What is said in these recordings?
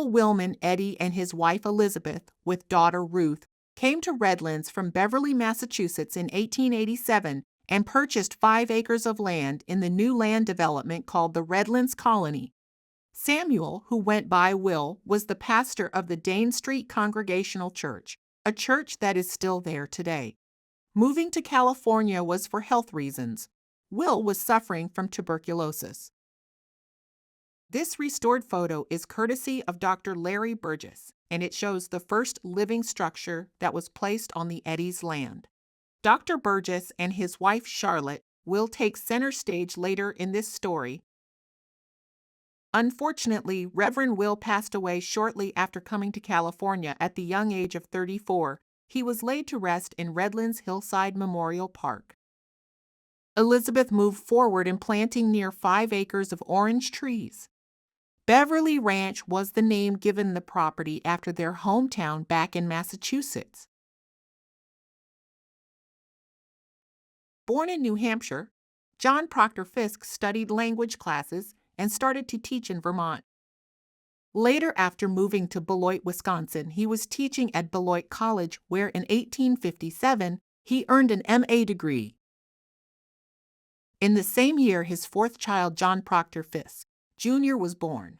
Will Wilman Eddy and his wife Elizabeth, with daughter Ruth, came to Redlands from Beverly, Massachusetts in 1887 and purchased 5 acres of land in the new land development called the Redlands Colony. Samuel, who went by Will, was the pastor of the Dane Street Congregational Church, a church that is still there today. Moving to California was for health reasons. Will was suffering from tuberculosis. This restored photo is courtesy of Dr. Larry Burgess, and it shows the first living structure that was placed on the Eddy's land. Dr. Burgess and his wife Charlotte will take center stage later in this story. Unfortunately, Reverend Will passed away shortly after coming to California at the young age of 34. He was laid to rest in Redlands Hillside Memorial Park. Elizabeth moved forward in planting near 5 acres of orange trees. Beverly Ranch was the name given the property after their hometown back in Massachusetts. Born in New Hampshire, John Proctor Fisk studied language classes and started to teach in Vermont. Later, after moving to Beloit, Wisconsin, he was teaching at Beloit College, where in 1857 he earned an M.A. degree. In the same year, his 4th child, John Proctor Fisk, Jr., was born.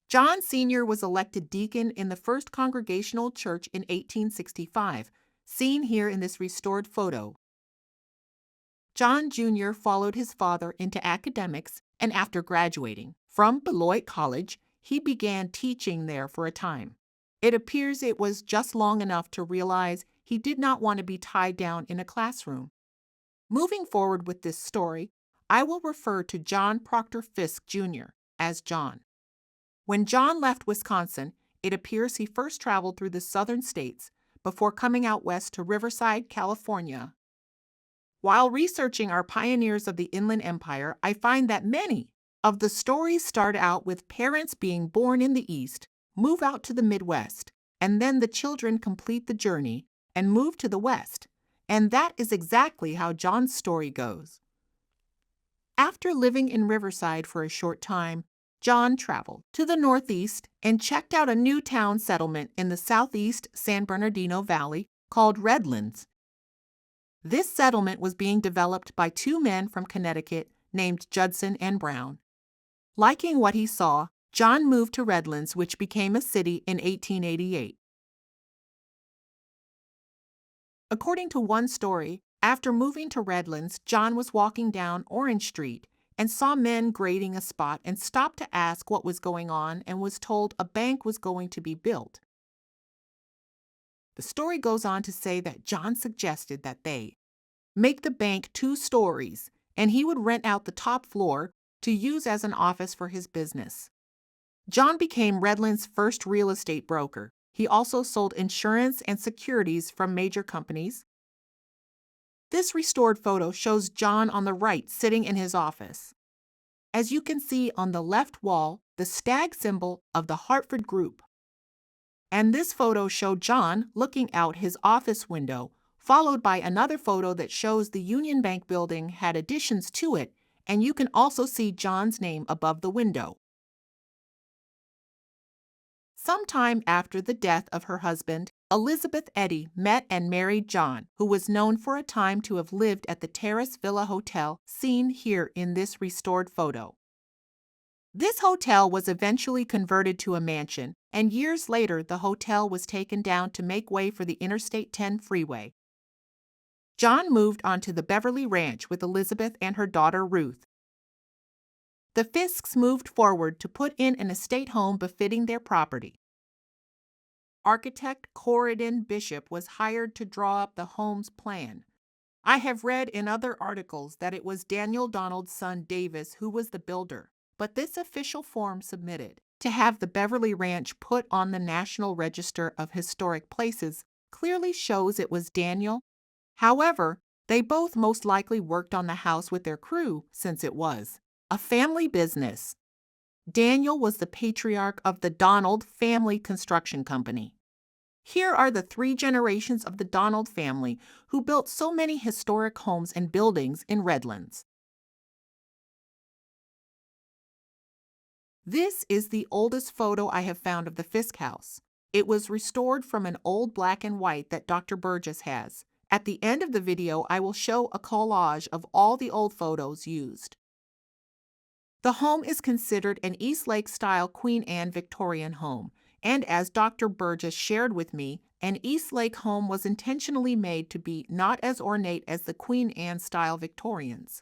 John Sr. was elected deacon in the First Congregational Church in 1865, seen here in this restored photo. John Jr. followed his father into academics, and after graduating from Beloit College, he began teaching there for a time. It appears it was just long enough to realize he did not want to be tied down in a classroom. Moving forward with this story, I will refer to John Proctor Fisk, Jr. as John. When John left Wisconsin, it appears he first traveled through the southern states before coming out west to Riverside, California. While researching our pioneers of the Inland Empire, I find that many of the stories start out with parents being born in the East, move out to the Midwest, and then the children complete the journey and move to the West. And that is exactly how John's story goes. After living in Riverside for a short time, John traveled to the Northeast and checked out a new town settlement in the southeast San Bernardino Valley called Redlands. This settlement was being developed by 2 men from Connecticut named Judson and Brown. Liking what he saw, John moved to Redlands, which became a city in 1888. According to one story, after moving to Redlands, John was walking down Orange Street and saw men grading a spot and stopped to ask what was going on and was told a bank was going to be built. The story goes on to say that John suggested that they make the bank 2 stories and he would rent out the top floor to use as an office for his business. John became Redlands' first real estate broker. He also sold insurance and securities from major companies. This restored photo shows John on the right sitting in his office. As you can see on the left wall, the stag symbol of the Hartford Group. And this photo showed John looking out his office window, followed by another photo that shows the Union Bank building had additions to it, and you can also see John's name above the window. Sometime after the death of her husband, Elizabeth Eddy met and married John, who was known for a time to have lived at the Terrace Villa Hotel, seen here in this restored photo. This hotel was eventually converted to a mansion, and years later the hotel was taken down to make way for the Interstate 10 freeway. John moved onto the Beverly Ranch with Elizabeth and her daughter Ruth. The Fisks moved forward to put in an estate home befitting their property. Architect Corridon Bishop was hired to draw up the home's plan. I have read in other articles that it was Daniel Donald's son Davis who was the builder, but this official form submitted to have the Beverly Ranch put on the National Register of Historic Places clearly shows it was Daniel. However, they both most likely worked on the house with their crew since it was a family business. Daniel was the patriarch of the Donald Family Construction Company. Here are the 3 generations of the Donald family who built so many historic homes and buildings in Redlands. This is the oldest photo I have found of the Fisk house. It was restored from an old black and white that Dr. Burgess has. At the end of the video, I will show a collage of all the old photos used. The home is considered an Eastlake-style Queen Anne Victorian home, and as Dr. Burgess shared with me, an Eastlake home was intentionally made to be not as ornate as the Queen Anne-style Victorians.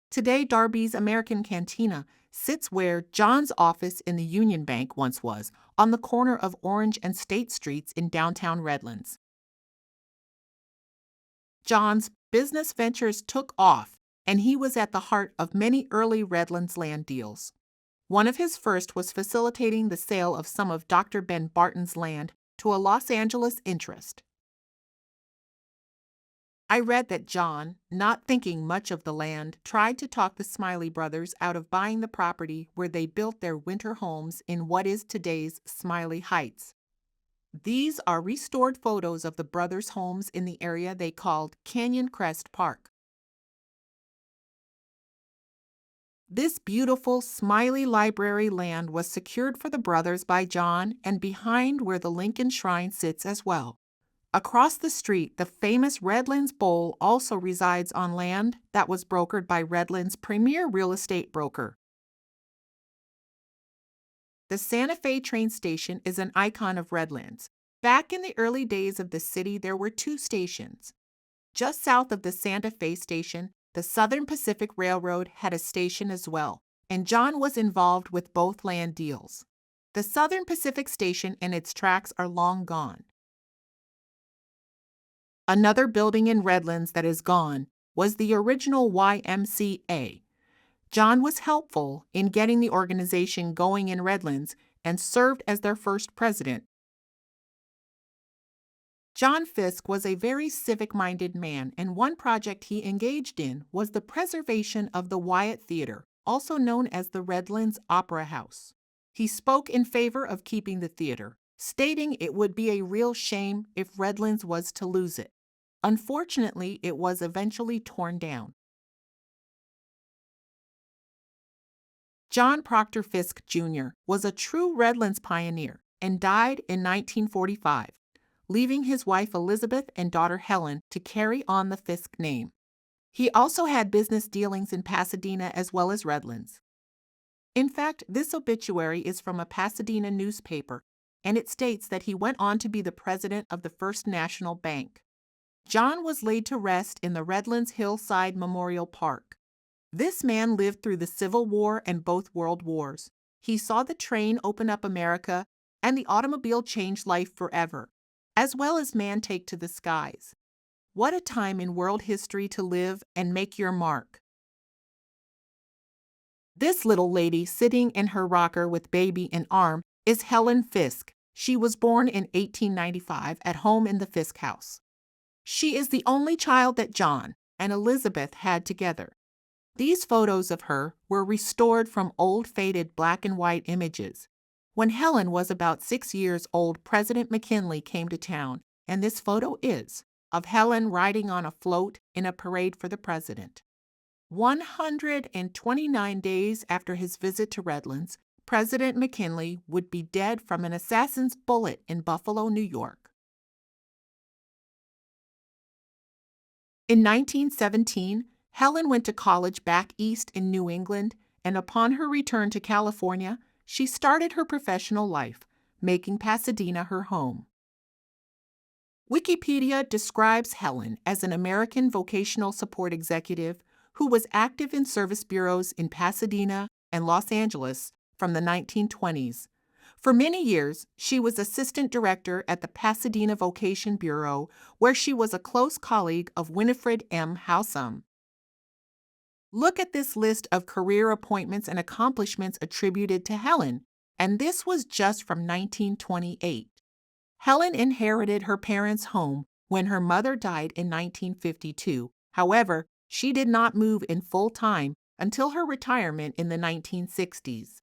Today, Darby's American Cantina sits where John's office in the Union Bank once was, on the corner of Orange and State Streets in downtown Redlands. John's business ventures took off, and he was at the heart of many early Redlands land deals. One of his first was facilitating the sale of some of Dr. Ben Barton's land to a Los Angeles interest. I read that John, not thinking much of the land, tried to talk the Smiley brothers out of buying the property where they built their winter homes in what is today's Smiley Heights. These are restored photos of the brothers' homes in the area they called Canyon Crest Park. This beautiful Smiley Library land was secured for the brothers by John and behind where the Lincoln Shrine sits as well. Across the street, the famous Redlands Bowl also resides on land that was brokered by Redlands' premier real estate broker. The Santa Fe train station is an icon of Redlands. Back in the early days of the city, there were two stations. Just south of the Santa Fe station, the Southern Pacific Railroad had a station as well, and John was involved with both land deals. The Southern Pacific station and its tracks are long gone. Another building in Redlands that is gone was the original YMCA. John was helpful in getting the organization going in Redlands and served as their first president. John Fisk was a very civic-minded man, and one project he engaged in was the preservation of the Wyatt Theater, also known as the Redlands Opera House. He spoke in favor of keeping the theater, stating it would be a real shame if Redlands was to lose it. Unfortunately, it was eventually torn down. John Proctor Fisk, Jr. was a true Redlands pioneer and died in 1945, leaving his wife Elizabeth and daughter Helen to carry on the Fisk name. He also had business dealings in Pasadena as well as Redlands. In fact, this obituary is from a Pasadena newspaper, and it states that he went on to be the president of the First National Bank. John was laid to rest in the Redlands Hillside Memorial Park. This man lived through the Civil War and both World Wars. He saw the train open up America and the automobile change life forever, as well as man take to the skies. What a time in world history to live and make your mark. This little lady sitting in her rocker with baby in arm is Helen Fisk. She was born in 1895 at home in the Fisk house. She is the only child that John and Elizabeth had together. These photos of her were restored from old faded black and white images. When Helen was about 6 years old, President McKinley came to town, and this photo is of Helen riding on a float in a parade for the president. 129 days after his visit to Redlands, President McKinley would be dead from an assassin's bullet in Buffalo, New York. In 1917, Helen went to college back east in New England, and upon her return to California, she started her professional life, making Pasadena her home. Wikipedia describes Helen as an American vocational support executive who was active in service bureaus in Pasadena and Los Angeles from the 1920s. For many years, she was assistant director at the Pasadena Vocation Bureau, where she was a close colleague of Winifred M. Howsam. Look at this list of career appointments and accomplishments attributed to Helen, and this was just from 1928. Helen inherited her parents' home when her mother died in 1952. However, she did not move in full time until her retirement in the 1960s.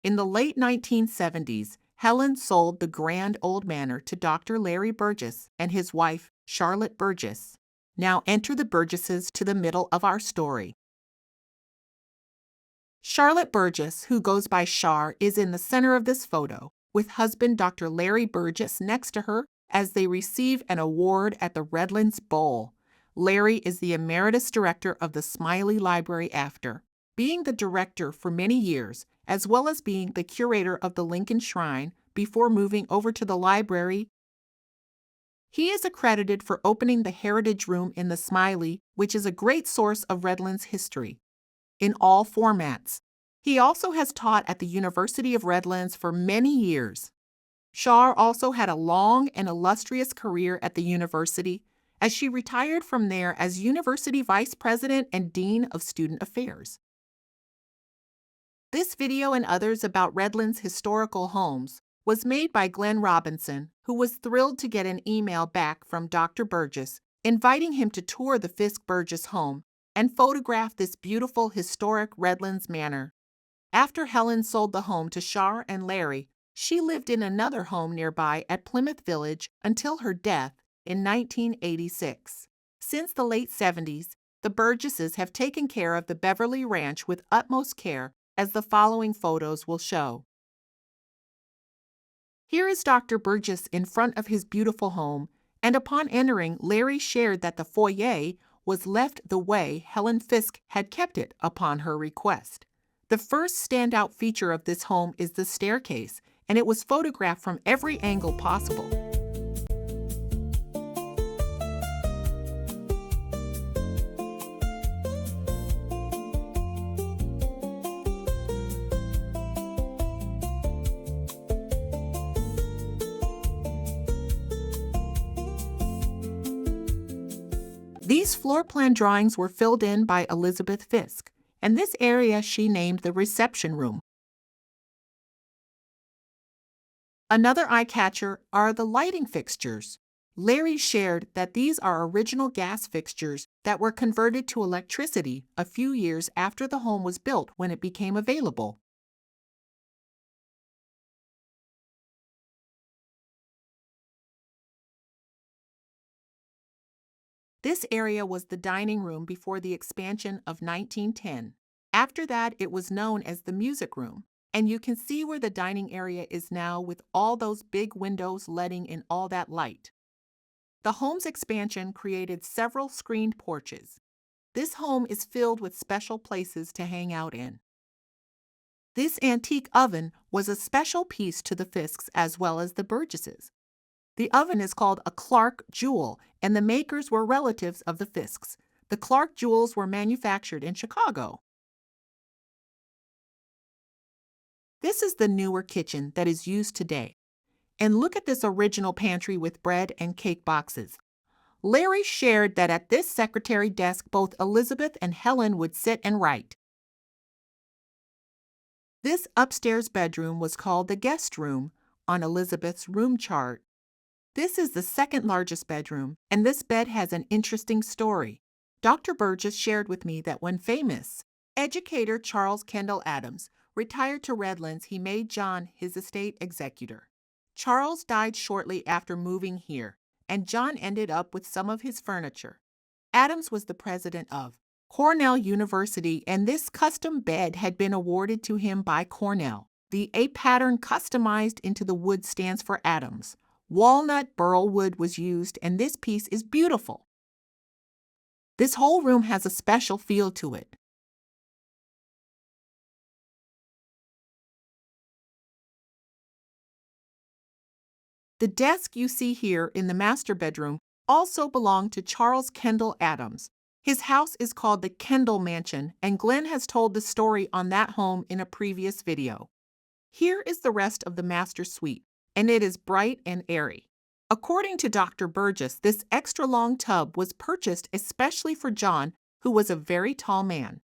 In the late 1970s, Helen sold the grand old manor to Dr. Larry Burgess and his wife, Charlotte Burgess. Now enter the Burgesses to the middle of our story. Charlotte Burgess, who goes by Char, is in the center of this photo, with husband Dr. Larry Burgess next to her as they receive an award at the Redlands Bowl. Larry is the emeritus director of the Smiley Library after being the director for many years, as well as being the curator of the Lincoln Shrine before moving over to the library. He is accredited for opening the Heritage Room in the Smiley, which is a great source of Redlands history, in all formats. He also has taught at the University of Redlands for many years. Char also had a long and illustrious career at the university, as she retired from there as University Vice President and Dean of Student Affairs. This video and others about Redlands historical homes was made by Glenn Robinson, who was thrilled to get an email back from Dr. Burgess inviting him to tour the Fisk Burgess home and photograph this beautiful historic Redlands manor. After Helen sold the home to Char and Larry, she lived in another home nearby at Plymouth Village until her death in 1986. Since the late 70s, the Burgesses have taken care of the Beverly Ranch with utmost care, as the following photos will show. Here is Dr. Burgess in front of his beautiful home, and upon entering, Larry shared that the foyer was left the way Helen Fisk had kept it upon her request. The first standout feature of this home is the staircase, and it was photographed from every angle possible. These floor plan drawings were filled in by Elizabeth Fisk, and this area she named the reception room. Another eye-catcher are the lighting fixtures. Larry shared that these are original gas fixtures that were converted to electricity a few years after the home was built when it became available. This area was the dining room before the expansion of 1910. After that, it was known as the music room, and you can see where the dining area is now with all those big windows letting in all that light. The home's expansion created several screened porches. This home is filled with special places to hang out in. This antique oven was a special piece to the Fisks as well as the Burgesses. The oven is called a Clark jewel, and the makers were relatives of the Fisks. The Clark jewels were manufactured in Chicago. This is the newer kitchen that is used today. And look at this original pantry with bread and cake boxes. Larry shared that at this secretary desk both Elizabeth and Helen would sit and write. This upstairs bedroom was called the guest room on Elizabeth's room chart. This is the second largest bedroom, and this bed has an interesting story. Dr. Burgess shared with me that when famous educator Charles Kendall Adams retired to Redlands, he made John his estate executor. Charles died shortly after moving here, and John ended up with some of his furniture. Adams was the president of Cornell University, and this custom bed had been awarded to him by Cornell. The A pattern customized into the wood stands for Adams. Walnut burl wood was used, and this piece is beautiful. This whole room has a special feel to it. The desk you see here in the master bedroom also belonged to Charles Kendall Adams. His house is called the Kendall Mansion, and Glenn has told the story on that home in a previous video. Here is the rest of the master suite, and it is bright and airy. According to Dr. Burgess, this extra long tub was purchased especially for John, who was a very tall man.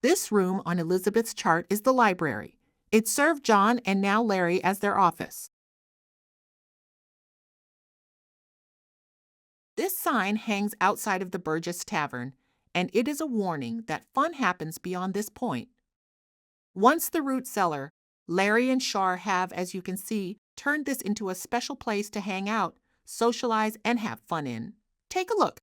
This room on Elizabeth's chart is the library. It served John and now Larry as their office. This sign hangs outside of the Burgess Tavern, and it is a warning that fun happens beyond this point. Once the root cellar, Larry and Char have, as you can see, turned this into a special place to hang out, socialize, and have fun in. Take a look.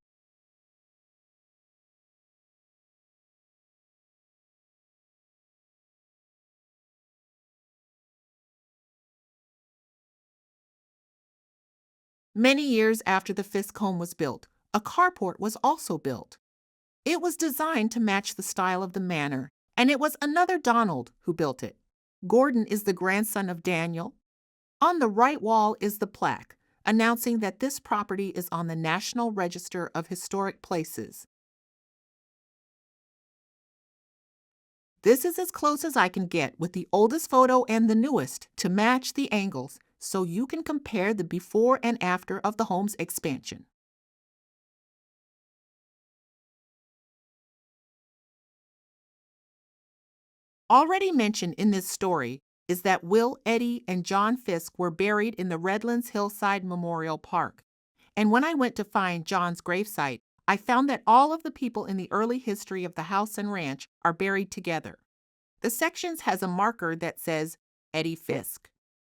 Many years after the Fisk home was built, a carport was also built. It was designed to match the style of the manor, and it was another Donald who built it. Gordon is the grandson of Daniel. On the right wall is the plaque, announcing that this property is on the National Register of Historic Places. This is as close as I can get with the oldest photo and the newest to match the angles, so you can compare the before and after of the home's expansion. Already mentioned in this story is that Will Eddy and John Fisk were buried in the Redlands Hillside Memorial Park. And when I went to find John's gravesite, I found that all of the people in the early history of the house and ranch are buried together. The sections has a marker that says Eddy Fisk.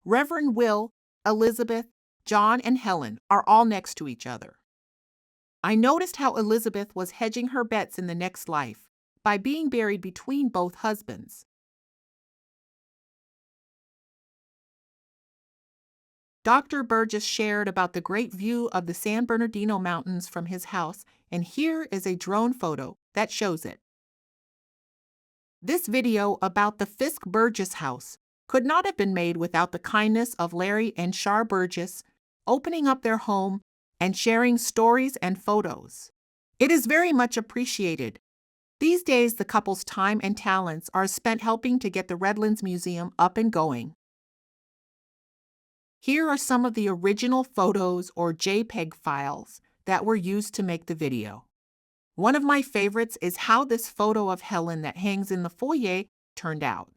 Reverend Will, Elizabeth, John, and Helen are all next to each other. I noticed how Elizabeth was hedging her bets in the next life by being buried between both husbands. Dr. Burgess shared about the great view of the San Bernardino Mountains from his house, and here is a drone photo that shows it. This video about the Fisk Burgess House could not have been made without the kindness of Larry and Char Burgess opening up their home and sharing stories and photos. It is very much appreciated. These days, the couple's time and talents are spent helping to get the Redlands Museum up and going. Here are some of the original photos or JPEG files that were used to make the video. One of my favorites is how this photo of Helen that hangs in the foyer turned out.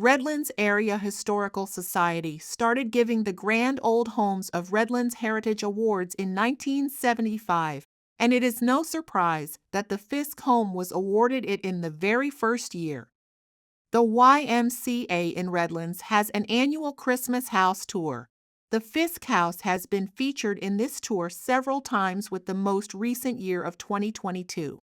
Redlands Area Historical Society started giving the Grand Old Homes of Redlands Heritage Awards in 1975, and it is no surprise that the Fisk home was awarded it in the very first year. The YMCA in Redlands has an annual Christmas house tour. The Fisk House has been featured in this tour several times, with the most recent year of 2022.